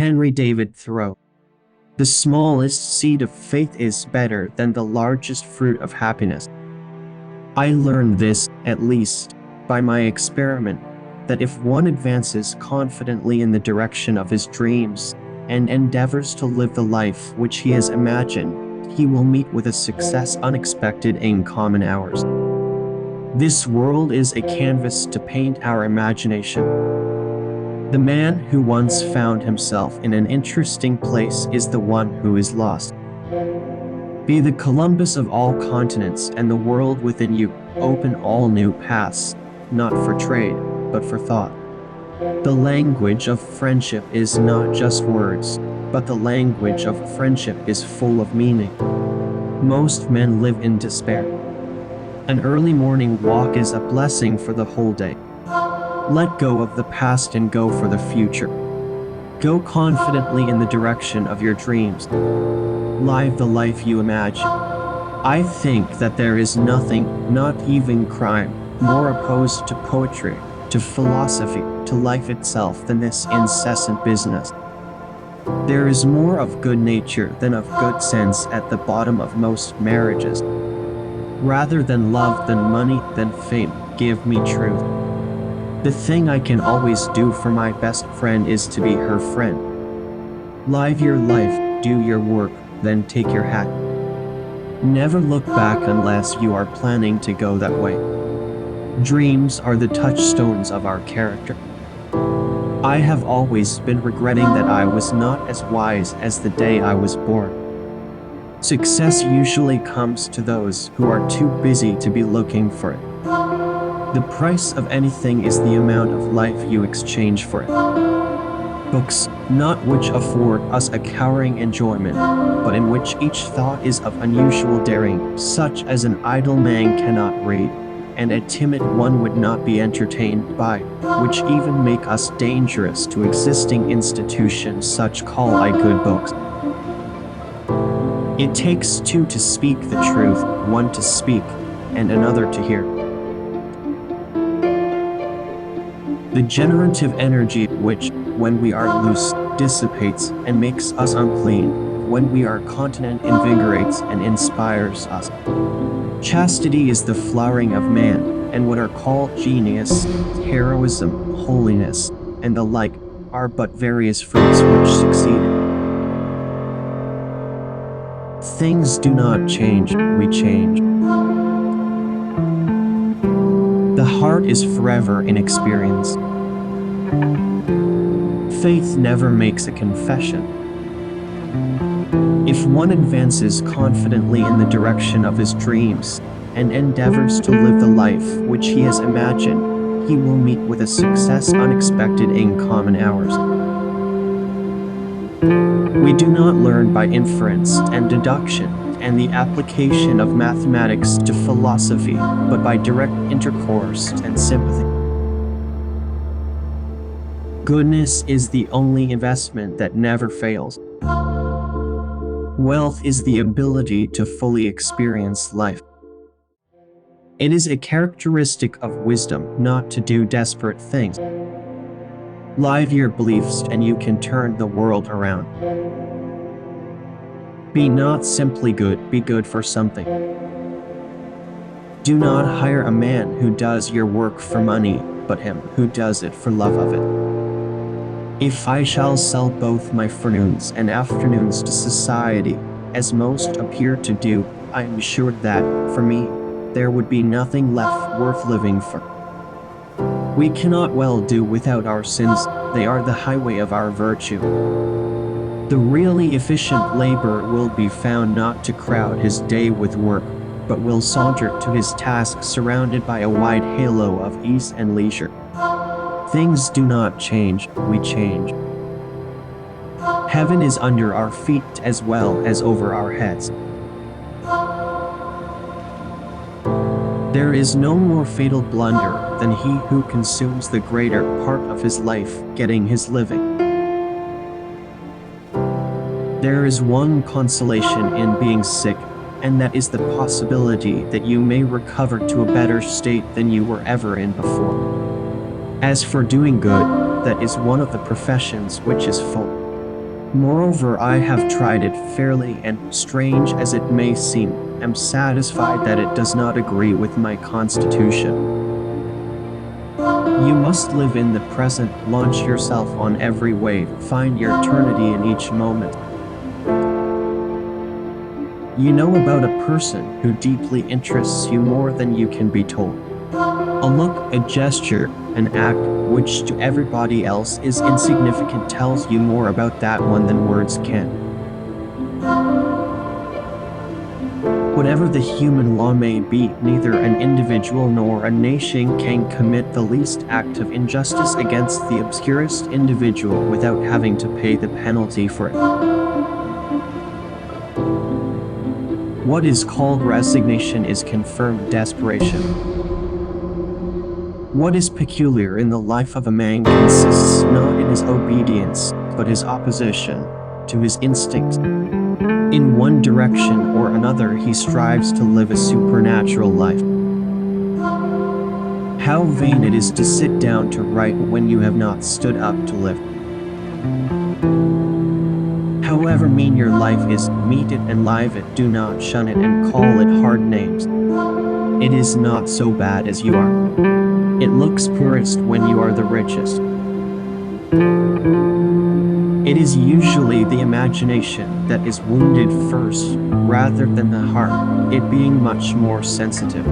Henry David Thoreau. The smallest seed of faith is better than the largest fruit of happiness. I learned this, at least, by my experiment, that if one advances confidently in the direction of his dreams and endeavors to live the life which he has imagined, he will meet with a success unexpected in common hours. This world is a canvas to paint our imagination. The man who once found himself in an interesting place is the one who is lost. Be the Columbus of all continents, and the world within you open all new paths, not for trade, but for thought. The language of friendship is not just words, but the language of friendship is full of meaning. Most men live in despair. An early morning walk is a blessing for the whole day. Let go of the past and go for the future. Go confidently in the direction of your dreams. Live the life you imagine. I think that there is nothing, not even crime, more opposed to poetry, to philosophy, to life itself than this incessant business. There is more of good nature than of good sense at the bottom of most marriages. Rather than love, than money, than fame, give me truth. The thing I can always do for my best friend is to be her friend. Live your life, do your work, then take your hat. Never look back unless you are planning to go that way. Dreams are the touchstones of our character. I have always been regretting that I was not as wise as the day I was born. Success usually comes to those who are too busy to be looking for it. The price of anything is the amount of life you exchange for it. Books, not which afford us a cowering enjoyment, but in which each thought is of unusual daring, such as an idle man cannot read, and a timid one would not be entertained by, which even make us dangerous to existing institutions, such call I good books. It takes two to speak the truth, one to speak, and another to hear. The generative energy which, when we are loose, dissipates and makes us unclean, when we are continent invigorates and inspires us. Chastity is the flowering of man, and what are called genius, heroism, holiness, and the like, are but various fruits which succeed. Things do not change, we change. The heart is forever in experience. Faith never makes a confession. If one advances confidently in the direction of his dreams and endeavors to live the life which he has imagined, he will meet with a success unexpected in common hours. We do not learn by inference and deduction and the application of mathematics to philosophy, but by direct intercourse and sympathy. Goodness is the only investment that never fails. Wealth is the ability to fully experience life. It is a characteristic of wisdom not to do desperate things. Live your beliefs and you can turn the world around. Be not simply good, be good for something. Do not hire a man who does your work for money, but him who does it for love of it. If I shall sell both my forenoons and afternoons to society, as most appear to do, I am sure that, for me, there would be nothing left worth living for. We cannot well do without our sins, they are the highway of our virtue. The really efficient laborer will be found not to crowd his day with work, but will saunter to his task surrounded by a wide halo of ease and leisure. Things do not change, we change. Heaven is under our feet as well as over our heads. There is no more fatal blunder than he who consumes the greater part of his life getting his living. There is one consolation in being sick, and that is the possibility that you may recover to a better state than you were ever in before. As for doing good, that is one of the professions which is full. Moreover, I have tried it fairly, and, strange as it may seem, am satisfied that it does not agree with my constitution. You must live in the present, launch yourself on every wave, find your eternity in each moment. You know about a person who deeply interests you more than you can be told. A look, a gesture, an act, which to everybody else is insignificant, tells you more about that one than words can. Whatever the human law may be, neither an individual nor a nation can commit the least act of injustice against the obscurest individual without having to pay the penalty for it. What is called resignation is confirmed desperation. What is peculiar in the life of a man consists not in his obedience, but his opposition to his instincts. In one direction or another, he strives to live a supernatural life. How vain it is to sit down to write when you have not stood up to live. However mean your life is, meet it and live it, do not shun it and call it hard names. It is not so bad as you are. It looks poorest when you are the richest. It is usually the imagination that is wounded first, rather than the heart, it being much more sensitive.